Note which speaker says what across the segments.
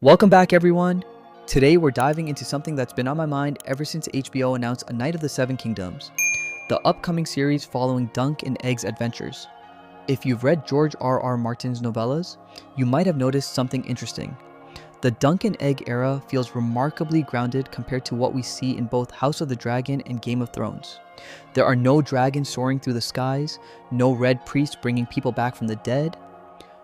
Speaker 1: Welcome back, everyone. Today we're diving into something that's been on my mind ever since HBO announced A Night of the Seven Kingdoms, the upcoming series following Dunk and Egg's adventures. If you've read George R.R. Martin's novellas, you might have noticed something interesting. The Dunk and Egg era feels remarkably grounded compared to what we see in both House of the Dragon and Game of Thrones. There are no dragons soaring through the skies, no red priests bringing people back from the dead,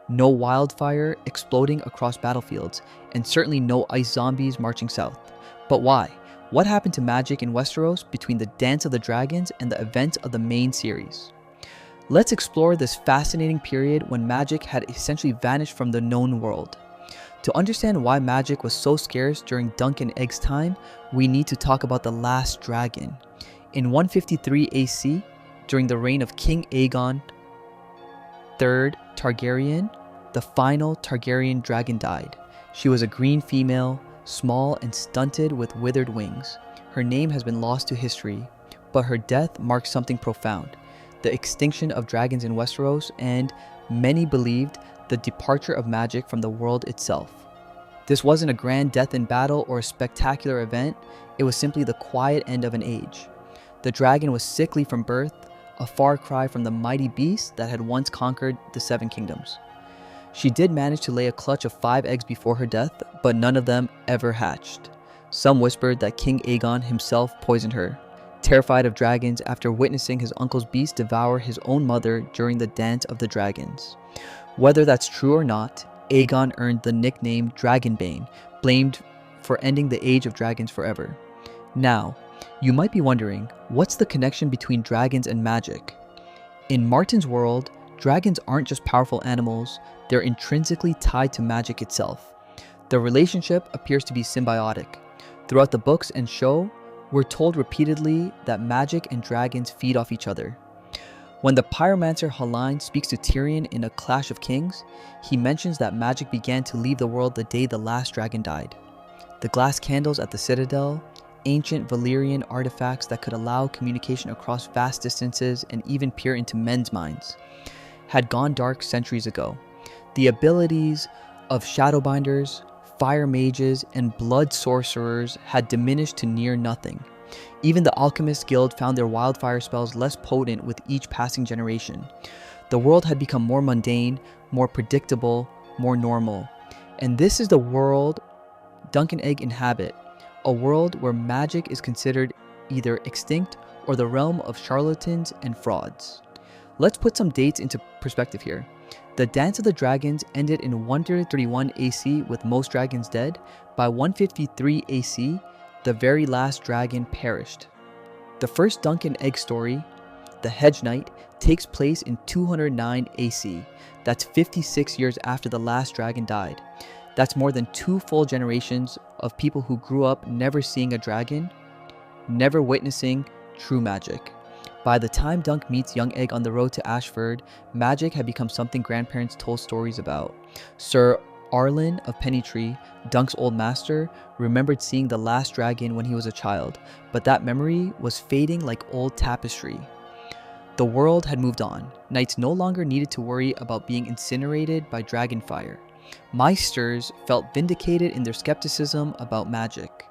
Speaker 1: no wildfire exploding across battlefields, and certainly no ice zombies marching south. But why? What happened to magic in Westeros between the Dance of the Dragons and the events of the main series? Let's explore this fascinating period when magic had essentially vanished from the known world. To understand why magic was so scarce during Dunk and Egg's time, we need to talk about the last dragon. In 153 AC, during the reign of King Aegon III Targaryen, the final Targaryen dragon died. She was a green female, small and stunted with withered wings. Her name has been lost to history, but her death marked something profound: the extinction of dragons in Westeros, and many believed the departure of magic from the world itself. This wasn't a grand death in battle or a spectacular event, it was simply the quiet end of an age. The dragon was sickly from birth, a far cry from the mighty beast that had once conquered the Seven Kingdoms. She did manage to lay a clutch of 5 eggs before her death, but none of them ever hatched. Some whispered that King Aegon himself poisoned her, terrified of dragons after witnessing his uncle's beast devour his own mother during the Dance of the Dragons. Whether that's true or not, Aegon earned the nickname Dragonbane, blamed for ending the age of dragons forever. Now, you might be wondering, what's the connection between dragons and magic? In Martin's world, dragons aren't just powerful animals, they're intrinsically tied to magic itself. The relationship appears to be symbiotic. Throughout the books and show, we're told repeatedly that magic and dragons feed off each other. When the pyromancer Halline speaks to Tyrion in A Clash of Kings, he mentions that magic began to leave the world the day the last dragon died. The glass candles at the Citadel, ancient Valyrian artifacts that could allow communication across vast distances and even peer into men's minds, had gone dark centuries ago. The abilities of shadowbinders, fire mages, and blood sorcerers had diminished to near nothing. Even the Alchemist Guild found their wildfire spells less potent with each passing generation. The world had become more mundane, more predictable, more normal. And this is the world Dunk and Egg inhabit, a world where magic is considered either extinct or the realm of charlatans and frauds. Let's put some dates into perspective here. The Dance of the Dragons ended in 131 AC with most dragons dead. By 153 AC, the very last dragon perished. The first Dunk and Egg story, The Hedge Knight, takes place in 209 AC. That's 56 years after the last dragon died. That's more than 2 full generations of people who grew up never seeing a dragon, never witnessing true magic. By the time Dunk meets young Egg on the road to Ashford, magic had become something grandparents told stories about. Sir Arlen of Pennytree, Dunk's old master, remembered seeing the last dragon when he was a child, but that memory was fading like old tapestry. The world had moved on. Knights no longer needed to worry about being incinerated by dragon fire. Maesters felt vindicated in their skepticism about magic.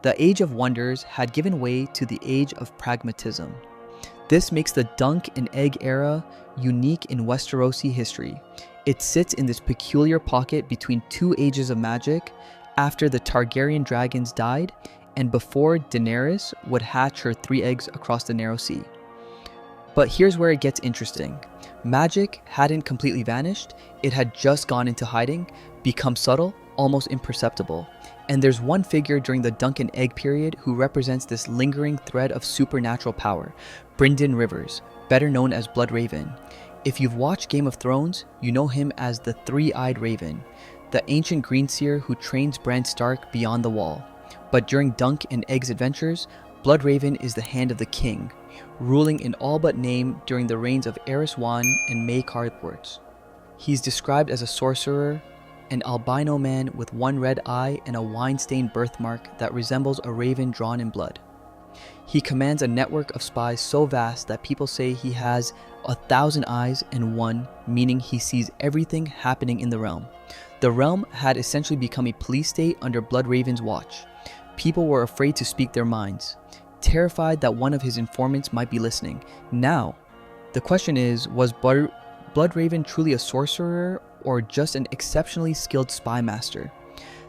Speaker 1: The Age of Wonders had given way to the Age of Pragmatism. This makes the Dunk and Egg era unique in Westerosi history. It sits in this peculiar pocket between 2 ages of magic, after the Targaryen dragons died and before Daenerys would hatch her 3 eggs across the narrow sea. But here's where it gets interesting. Magic hadn't completely vanished, it had just gone into hiding, become subtle, almost imperceptible. And there's one figure during the Dunk and Egg period who represents this lingering thread of supernatural power: Brynden Rivers, better known as Bloodraven. If you've watched Game of Thrones, you know him as the Three-Eyed Raven, the ancient greenseer who trains Bran Stark beyond the wall. But during Dunk and Egg's adventures, Bloodraven is the hand of the king, ruling in all but name during the reigns of Aerys Wan and Maekar Thwart. He's described as a sorcerer, an albino man with 1 red eye and a wine-stained birthmark that resembles a raven drawn in blood. He commands a network of spies so vast that people say he has 1,000 eyes and 1, meaning he sees everything happening in the realm. The realm had essentially become a police state under Bloodraven's watch. People were afraid to speak their minds, terrified that one of his informants might be listening. Now, the question is, was Bloodraven truly a sorcerer or just an exceptionally skilled spy master?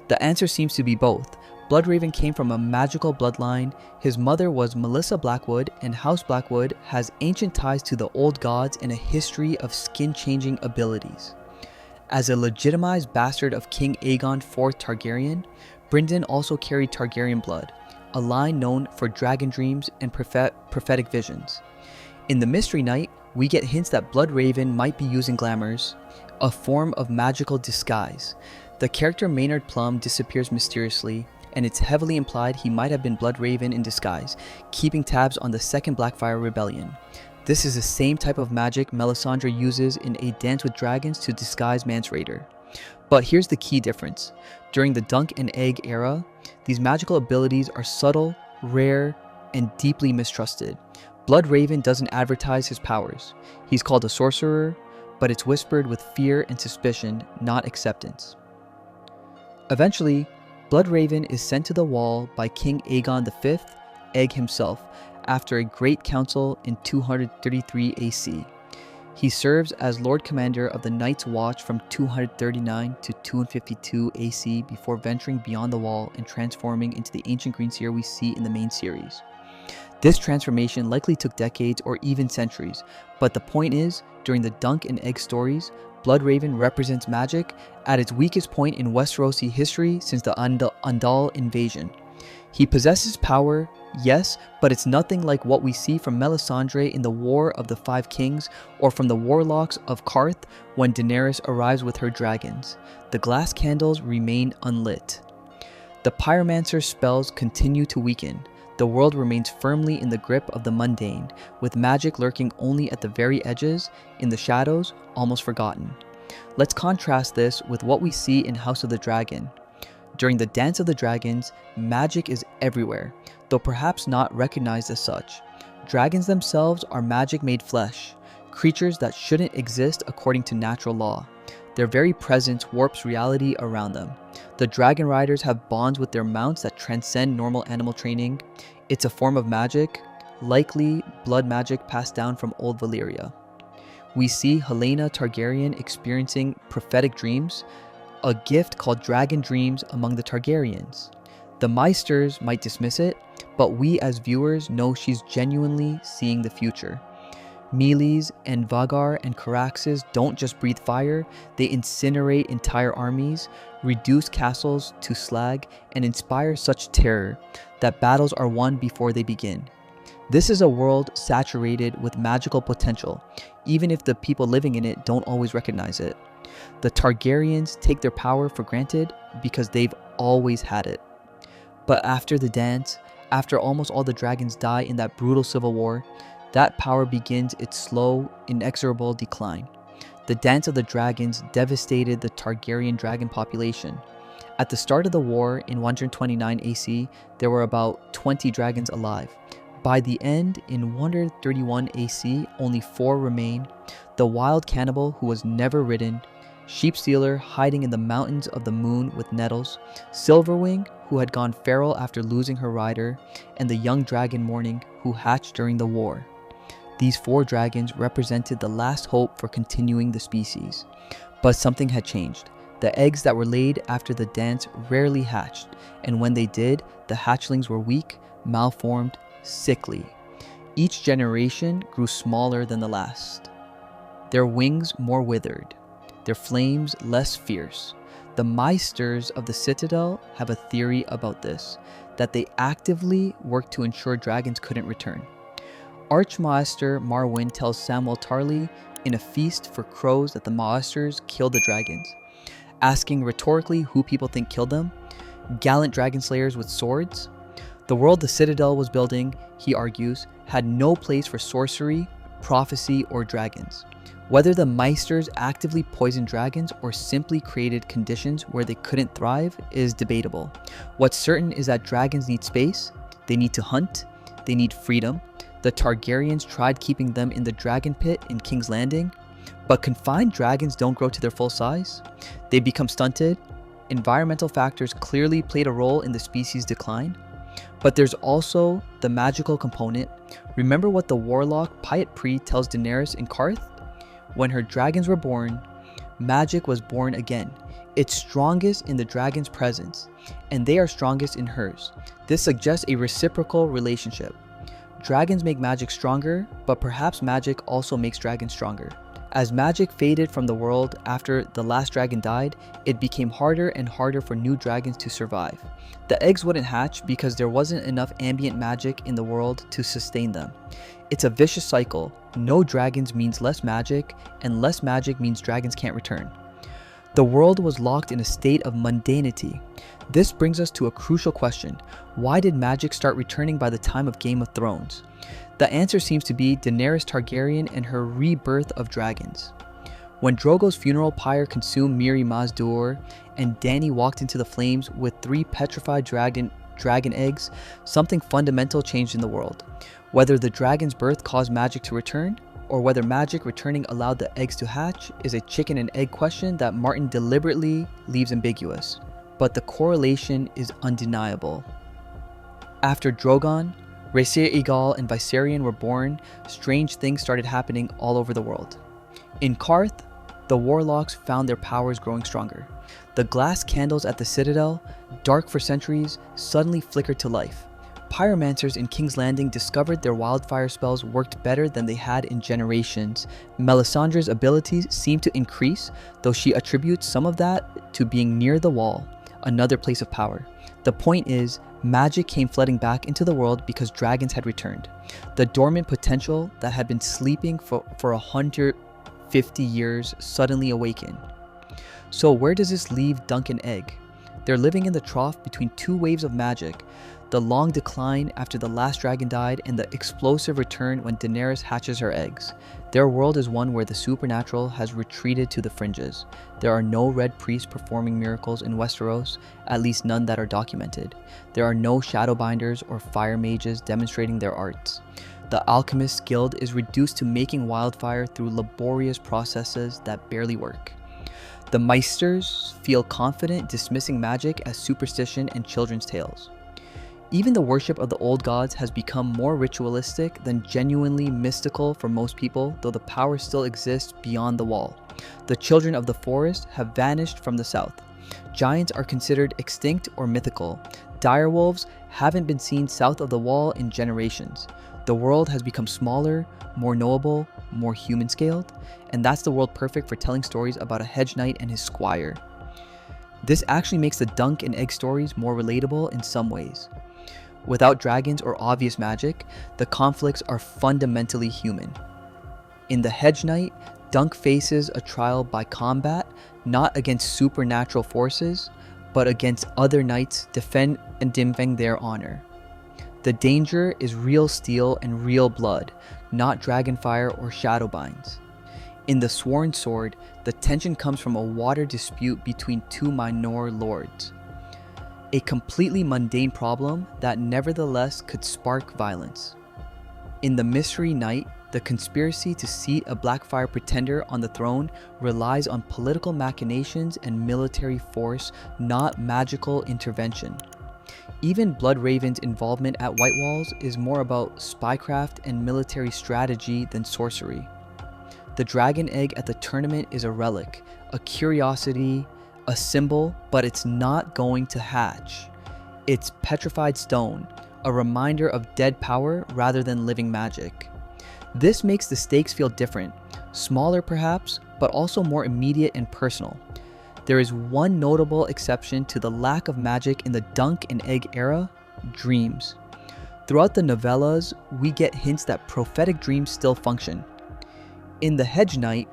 Speaker 1: The answer seems to be both. Bloodraven came from a magical bloodline. His mother was Melissa Blackwood, and House Blackwood has ancient ties to the old gods and a history of skin-changing abilities. As a legitimized bastard of King Aegon IV Targaryen, Brynden also carried Targaryen blood, a line known for dragon dreams and prophetic visions. In the Mystery Knight, we get hints that Bloodraven might be using glamours, a form of magical disguise. The character Maynard Plum disappears mysteriously, and it's heavily implied he might have been Bloodraven in disguise, keeping tabs on the Second Blackfire Rebellion. This is the same type of magic Melisandre uses in A Dance with Dragons to disguise Mance Rayder. But here's the key difference. During the Dunk and Egg era, these magical abilities are subtle, rare, and deeply mistrusted. Bloodraven doesn't advertise his powers. He's called a sorcerer, but it's whispered with fear and suspicion, not acceptance. Eventually, Bloodraven is sent to the Wall by King Aegon V, Egg himself, after a great council in 233 AC. He serves as Lord Commander of the Night's Watch from 239 to 252 AC before venturing beyond the Wall and transforming into the ancient Green Seer we see in the main series. This transformation likely took decades or even centuries, but the point is, during the Dunk and Egg stories, Bloodraven represents magic at its weakest point in Westerosi history since the Undal invasion. He possesses power, yes, but it's nothing like what we see from Melisandre in the War of the Five Kings or from the Warlocks of Qarth when Daenerys arrives with her dragons. The glass candles remain unlit. The pyromancer's spells continue to weaken. The world remains firmly in the grip of the mundane, with magic lurking only at the very edges, in the shadows, almost forgotten. Let's contrast this with what we see in House of the Dragon. During the Dance of the Dragons, magic is everywhere, though perhaps not recognized as such. Dragons themselves are magic made flesh, creatures that shouldn't exist according to natural law. Their very presence warps reality around them. The dragon riders have bonds with their mounts that transcend normal animal training. It's a form of magic, likely blood magic passed down from old Valyria. We see Helaena Targaryen experiencing prophetic dreams, a gift called dragon dreams among the Targaryens. The Meisters might dismiss it, but we as viewers know she's genuinely seeing the future. Melees and Vagar and Caraxes don't just breathe fire, they incinerate entire armies, reduce castles to slag, and inspire such terror that battles are won before they begin. This is a world saturated with magical potential, even if the people living in it don't always recognize it. The Targaryens take their power for granted because they've always had it. But after the dance, after almost all the dragons die in that brutal civil war, that power begins its slow, inexorable decline. The Dance of the Dragons devastated the Targaryen dragon population. At the start of the war in 129 AC, there were about 20 dragons alive. By the end, in 131 AC, only 4 remain. The wild cannibal who was never ridden, Sheepstealer hiding in the mountains of the moon with nettles, Silverwing who had gone feral after losing her rider, and the young dragon Morning who hatched during the war. These 4 dragons represented the last hope for continuing the species. But something had changed. The eggs that were laid after the dance rarely hatched, and when they did, the hatchlings were weak, malformed, sickly. Each generation grew smaller than the last. Their wings more withered, their flames less fierce. The Meisters of the Citadel have a theory about this, that they actively worked to ensure dragons couldn't return. Archmaester Marwyn tells Samwell Tarly in a feast for crows that the Meisters killed the dragons, asking rhetorically who people think killed them. Gallant dragon slayers with swords? The world the Citadel was building, he argues, had no place for sorcery, prophecy, or dragons. Whether the Meisters actively poisoned dragons or simply created conditions where they couldn't thrive is debatable. What's certain is that dragons need space, they need to hunt, they need freedom. The Targaryens tried keeping them in the dragon pit in King's Landing. But confined dragons don't grow to their full size. They become stunted. Environmental factors clearly played a role in the species' decline. But there's also the magical component. Remember what the warlock Pyat Pri tells Daenerys in Qarth? When her dragons were born, magic was born again. It's strongest in the dragon's presence, and they are strongest in hers. This suggests a reciprocal relationship. Dragons make magic stronger, but perhaps magic also makes dragons stronger. As magic faded from the world after the last dragon died, it became harder and harder for new dragons to survive. The eggs wouldn't hatch because there wasn't enough ambient magic in the world to sustain them. It's a vicious cycle. No dragons means less magic, and less magic means dragons can't return. The world was locked in a state of mundanity. This brings us to a crucial question. Why did magic start returning by the time of Game of Thrones? The answer seems to be Daenerys Targaryen and her rebirth of dragons. When Drogo's funeral pyre consumed Mirri Maz Duur and Dany walked into the flames with 3 petrified dragon eggs, something fundamental changed in the world. Whether the dragon's birth caused magic to return, or whether magic returning allowed the eggs to hatch, is a chicken and egg question that Martin deliberately leaves ambiguous. But the correlation is undeniable. After Drogon, Rhaenyra Egal and Viserion were born, strange things started happening all over the world. In Qarth, the warlocks found their powers growing stronger. The glass candles at the Citadel, dark for centuries, suddenly flickered to life. Pyromancers in King's Landing discovered their wildfire spells worked better than they had in generations. Melisandre's abilities seemed to increase, though she attributes some of that to being near the wall, another place of power. The point is, magic came flooding back into the world because dragons had returned. The dormant potential that had been sleeping for 150 years suddenly awakened. So where does this leave Dunk and Egg? They're living in the trough between 2 waves of magic, the long decline after the last dragon died and the explosive return when Daenerys hatches her eggs. Their world is one where the supernatural has retreated to the fringes. There are no red priests performing miracles in Westeros, at least none that are documented. There are no shadowbinders or fire mages demonstrating their arts. The Alchemist's Guild is reduced to making wildfire through laborious processes that barely work. The Meisters feel confident dismissing magic as superstition and children's tales. Even the worship of the old gods has become more ritualistic than genuinely mystical for most people, though the power still exists beyond the wall. The children of the forest have vanished from the south. Giants are considered extinct or mythical. Direwolves haven't been seen south of the wall in generations. The world has become smaller, more knowable, more human-scaled, and that's the world perfect for telling stories about a hedge knight and his squire. This actually makes the Dunk and Egg stories more relatable in some ways. Without dragons or obvious magic, the conflicts are fundamentally human. In The Hedge Knight, Dunk faces a trial by combat, not against supernatural forces, but against other knights defending their honor. The danger is real steel and real blood, not dragonfire or shadowbinds. In The Sworn Sword, the tension comes from a water dispute between 2 minor lords. A completely mundane problem that nevertheless could spark violence. In The Mystery Knight, the conspiracy to seat a Blackfire pretender on the throne relies on political machinations and military force, not magical intervention. Even Bloodraven's involvement at White Walls is more about spycraft and military strategy than sorcery. The dragon egg at the tournament is a relic, a curiosity, a symbol, but it's not going to hatch. It's petrified stone, a reminder of dead power rather than living magic. This makes the stakes feel different, smaller perhaps, but also more immediate and personal. There is one notable exception to the lack of magic in the Dunk and Egg era: dreams. Throughout the novellas, we get hints that prophetic dreams still function. In The Hedge Knight,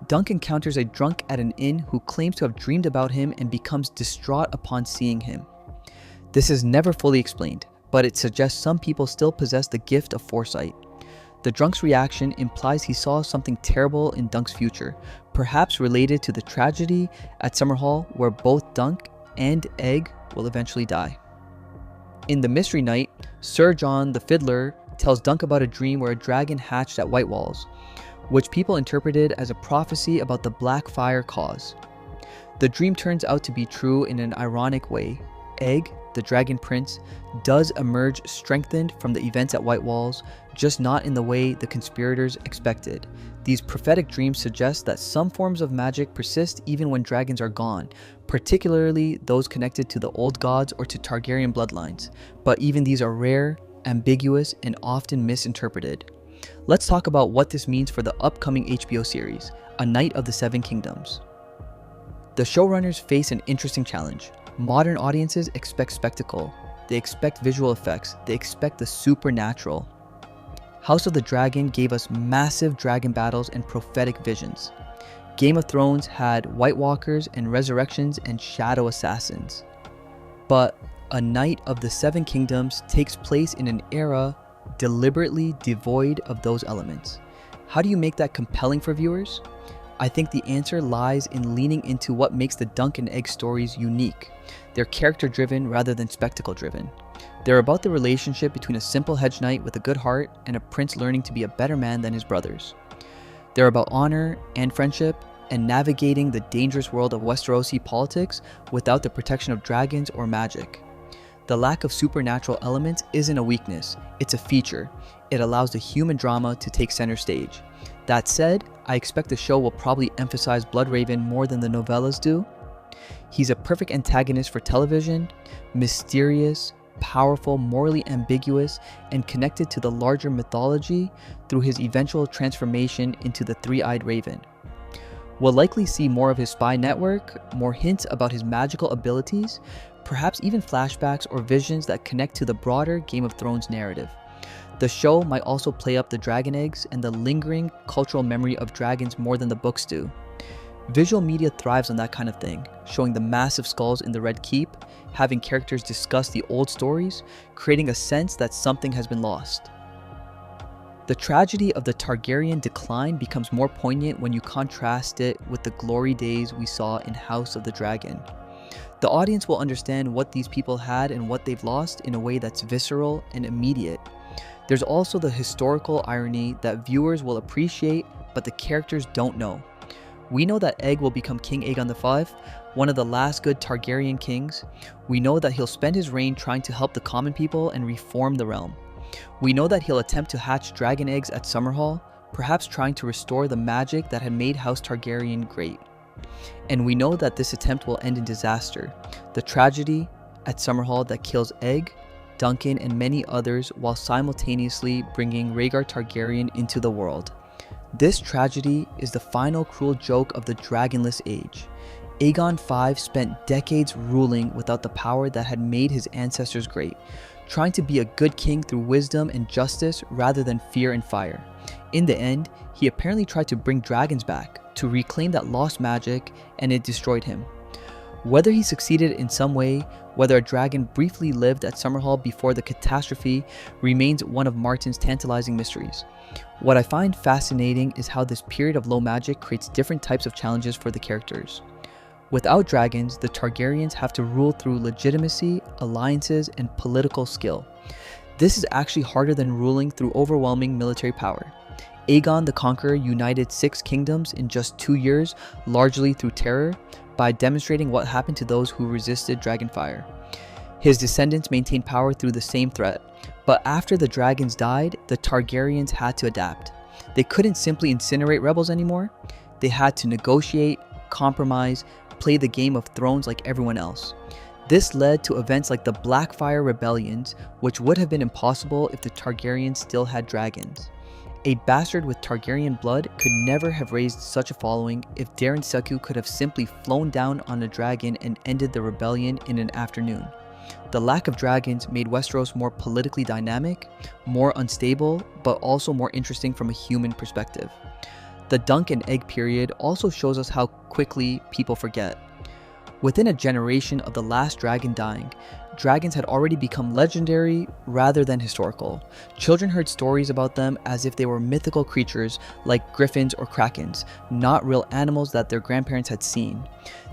Speaker 1: Dunk encounters a drunk at an inn who claims to have dreamed about him and becomes distraught upon seeing him. This is never fully explained, but it suggests some people still possess the gift of foresight. The drunk's reaction implies he saw something terrible in Dunk's future, perhaps related to the tragedy at Summerhall where both Dunk and Egg will eventually die. In The Mystery Knight, Sir John the Fiddler tells Dunk about a dream where a dragon hatched at White Walls. which people interpreted as a prophecy about the Black Fire cause. The dream turns out to be true in an ironic way. Egg, the Dragon Prince, does emerge strengthened from the events at White Walls, just not in the way the conspirators expected. These prophetic dreams suggest that some forms of magic persist even when dragons are gone, particularly those connected to the old gods or to Targaryen bloodlines. But even these are rare, ambiguous, and often misinterpreted. Let's talk about what this means for the upcoming HBO series, A Knight of the Seven Kingdoms. The showrunners face an interesting challenge. Modern audiences expect spectacle. They expect visual effects. They expect the supernatural. House of the Dragon gave us massive dragon battles and prophetic visions. Game of Thrones had White Walkers and resurrections and shadow assassins. But A Knight of the Seven Kingdoms takes place in an era deliberately devoid of those elements. How do you make that compelling for viewers? I think the answer lies in leaning into what makes the Dunk and Egg stories unique. They're character-driven rather than spectacle-driven. They're about the relationship between a simple hedge knight with a good heart and a prince learning to be a better man than his brothers. They're about honor and friendship and navigating the dangerous world of Westerosi politics without the protection of dragons or magic. The lack of supernatural elements isn't a weakness, it's a feature. It allows the human drama to take center stage. That said, I expect the show will probably emphasize Bloodraven more than the novellas do. He's a perfect antagonist for television, mysterious, powerful, morally ambiguous, and connected to the larger mythology through his eventual transformation into the Three-Eyed Raven. We'll likely see more of his spy network, more hints about his magical abilities, perhaps even flashbacks or visions that connect to the broader Game of Thrones narrative. The show might also play up the dragon eggs and the lingering cultural memory of dragons more than the books do. Visual media thrives on that kind of thing, showing the massive skulls in the Red Keep, having characters discuss the old stories, creating a sense that something has been lost. The tragedy of the Targaryen decline becomes more poignant when you contrast it with the glory days we saw in House of the Dragon. The audience will understand what these people had and what they've lost in a way that's visceral and immediate. There's also the historical irony that viewers will appreciate, but the characters don't know. We know that Egg will become King Aegon V, one of the last good Targaryen kings. We know that he'll spend his reign trying to help the common people and reform the realm. We know that he'll attempt to hatch dragon eggs at Summerhall, perhaps trying to restore the magic that had made House Targaryen great. And we know that this attempt will end in disaster, the tragedy at Summerhall that kills Egg, Duncan, and many others while simultaneously bringing Rhaegar Targaryen into the world. This tragedy is the final cruel joke of the Dragonless Age. Aegon V spent decades ruling without the power that had made his ancestors great, trying to be a good king through wisdom and justice rather than fear and fire. In the end, he apparently tried to bring dragons back, to reclaim that lost magic, and it destroyed him. Whether he succeeded in some way, whether a dragon briefly lived at Summerhall before the catastrophe, remains one of Martin's tantalizing mysteries. What I find fascinating is how this period of low magic creates different types of challenges for the characters. Without dragons, the Targaryens have to rule through legitimacy, alliances, and political skill. This is actually harder than ruling through overwhelming military power. Aegon the Conqueror united 6 kingdoms in just 2 years, largely through terror, by demonstrating what happened to those who resisted Dragonfire. His descendants maintained power through the same threat, but after the dragons died, the Targaryens had to adapt. They couldn't simply incinerate rebels anymore. They had to negotiate, compromise, play the Game of Thrones like everyone else. This led to events like the Blackfire rebellions, which would have been impossible if the Targaryens still had dragons. A bastard with Targaryen blood could never have raised such a following if Darren Seku could have simply flown down on a dragon and ended the rebellion in an afternoon. The lack of dragons made Westeros more politically dynamic, more unstable, but also more interesting from a human perspective. The Dunk and Egg period also shows us how quickly people forget. Within a generation of the last dragon dying, dragons had already become legendary rather than historical. Children heard stories about them as if they were mythical creatures like griffins or krakens, not real animals that their grandparents had seen.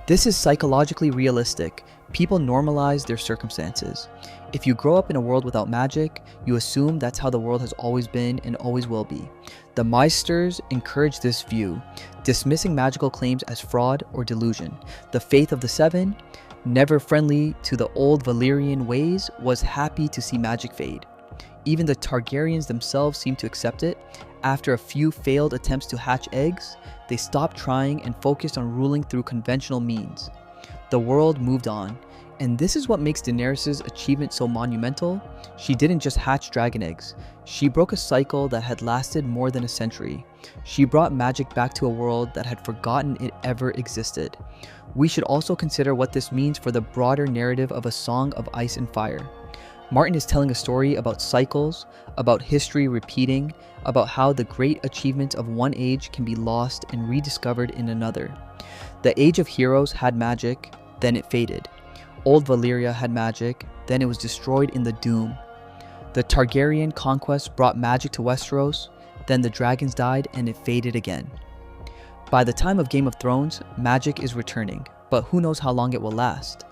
Speaker 1: This is psychologically realistic. People normalize their circumstances. If you grow up in a world without magic, you assume that's how the world has always been and always will be. The Meisters encourage this view, dismissing magical claims as fraud or delusion. The faith of the Seven, never friendly to the old Valyrian ways, was happy to see magic fade. Even the Targaryens themselves seem to accept it. After a few failed attempts to hatch eggs, they stopped trying and focused on ruling through conventional means. The world moved on, and this is what makes Daenerys' achievement so monumental. She didn't just hatch dragon eggs. She broke a cycle that had lasted more than a century. She brought magic back to a world that had forgotten it ever existed. We should also consider what this means for the broader narrative of A Song of Ice and Fire. Martin is telling a story about cycles, about history repeating, about how the great achievements of one age can be lost and rediscovered in another. The Age of Heroes had magic, then it faded. Old Valyria had magic, then it was destroyed in the Doom. The Targaryen conquest brought magic to Westeros, then the dragons died and it faded again. By the time of Game of Thrones, magic is returning, but who knows how long it will last.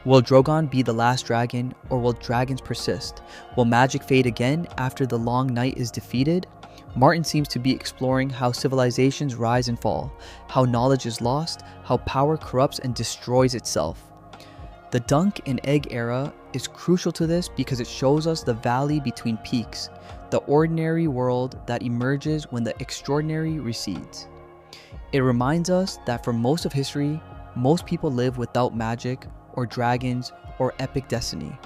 Speaker 1: Will Drogon be the last dragon, or will dragons persist? Will magic fade again after the long night is defeated? Martin seems to be exploring how civilizations rise and fall, how knowledge is lost, how power corrupts and destroys itself. The Dunk and Egg era is crucial to this because it shows us the valley between peaks, the ordinary world that emerges when the extraordinary recedes. It reminds us that for most of history, most people live without magic or dragons or epic destiny.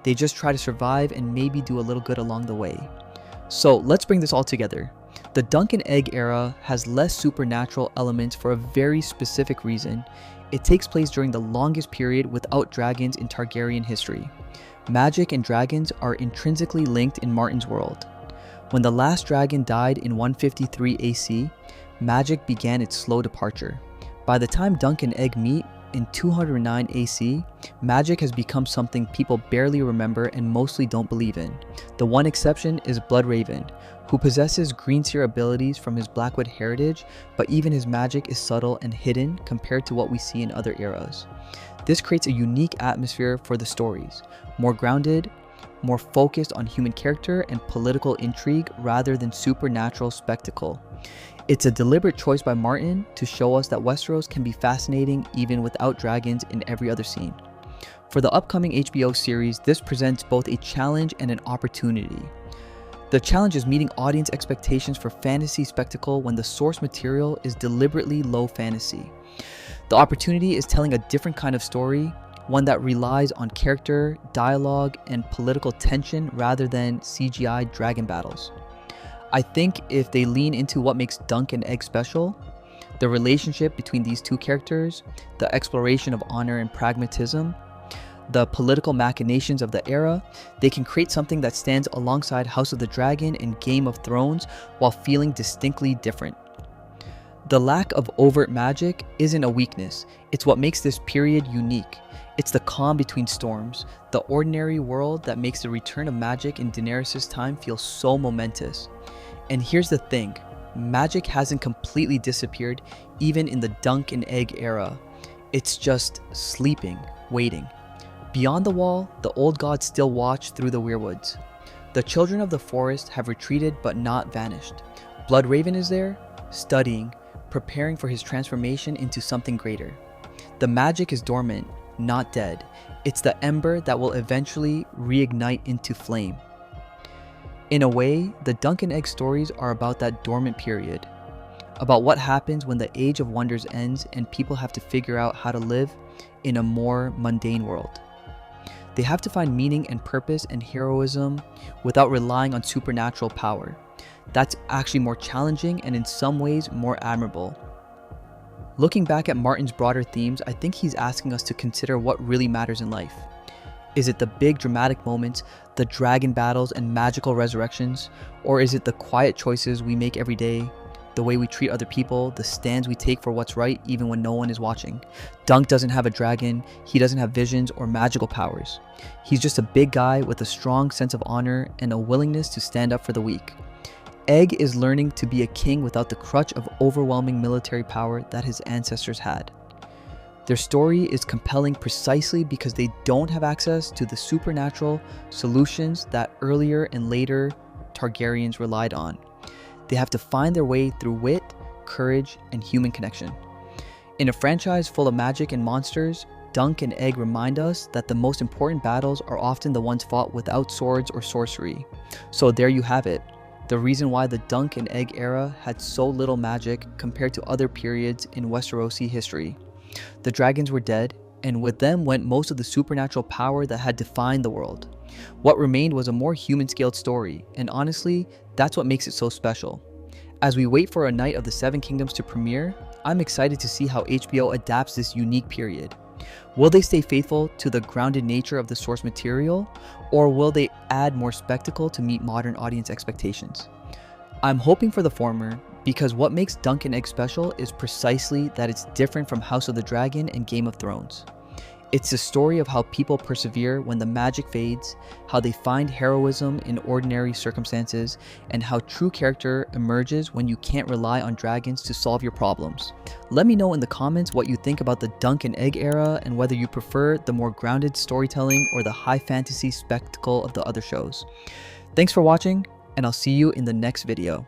Speaker 1: They just try to survive and maybe do a little good along the way. So let's bring this all together. The Dunk and Egg era has less supernatural elements for a very specific reason. It takes place during the longest period without dragons in Targaryen history. Magic and dragons are intrinsically linked in Martin's world. When the last dragon died in 153 AC, magic began its slow departure. By the time Dunk and Egg meet in 209 AC, magic has become something people barely remember and mostly don't believe in. The one exception is Bloodraven, who possesses greenseer abilities from his Blackwood heritage, but even his magic is subtle and hidden compared to what we see in other eras. This creates a unique atmosphere for the stories, more grounded, more focused on human character and political intrigue rather than supernatural spectacle. It's a deliberate choice by Martin to show us that Westeros can be fascinating even without dragons in every other scene. For the upcoming HBO series, this presents both a challenge and an opportunity. The challenge is meeting audience expectations for fantasy spectacle when the source material is deliberately low fantasy. The opportunity is telling a different kind of story, one that relies on character, dialogue, and political tension rather than CGI dragon battles. I think if they lean into what makes Dunk and Egg special, the relationship between these two characters, the exploration of honor and pragmatism, the political machinations of the era, they can create something that stands alongside House of the Dragon and Game of Thrones while feeling distinctly different. The lack of overt magic isn't a weakness, it's what makes this period unique. It's the calm between storms, the ordinary world that makes the return of magic in Daenerys' time feel so momentous. And here's the thing, magic hasn't completely disappeared even in the Dunk and Egg era. It's just sleeping, waiting. Beyond the wall, the old gods still watch through the weirwoods. The children of the forest have retreated but not vanished. Bloodraven is there, studying, preparing for his transformation into something greater. The magic is dormant, not dead. It's the ember that will eventually reignite into flame. In a way, the Dunk and Egg stories are about that dormant period, about what happens when the Age of Wonders ends and people have to figure out how to live in a more mundane world. They have to find meaning and purpose and heroism without relying on supernatural power. That's actually more challenging and in some ways more admirable. Looking back at Martin's broader themes, I think he's asking us to consider what really matters in life. Is it the big dramatic moments, the dragon battles and magical resurrections? Or is it the quiet choices we make every day, the way we treat other people, the stands we take for what's right even when no one is watching? Dunk doesn't have a dragon, he doesn't have visions or magical powers. He's just a big guy with a strong sense of honor and a willingness to stand up for the weak. Egg is learning to be a king without the crutch of overwhelming military power that his ancestors had. Their story is compelling precisely because they don't have access to the supernatural solutions that earlier and later Targaryens relied on. They have to find their way through wit, courage, and human connection. In a franchise full of magic and monsters, Dunk and Egg remind us that the most important battles are often the ones fought without swords or sorcery. So there you have it, the reason why the Dunk and Egg era had so little magic compared to other periods in Westerosi history. The dragons were dead, and with them went most of the supernatural power that had defined the world. What remained was a more human-scaled story, and honestly, that's what makes it so special. As we wait for A Night of the Seven Kingdoms to premiere, I'm excited to see how HBO adapts this unique period. Will they stay faithful to the grounded nature of the source material, or will they add more spectacle to meet modern audience expectations? I'm hoping for the former, because what makes Dunk and Egg special is precisely that it's different from House of the Dragon and Game of Thrones. It's a story of how people persevere when the magic fades, how they find heroism in ordinary circumstances, and how true character emerges when you can't rely on dragons to solve your problems. Let me know in the comments what you think about the Dunk and Egg era and whether you prefer the more grounded storytelling or the high fantasy spectacle of the other shows. Thanks for watching, and I'll see you in the next video.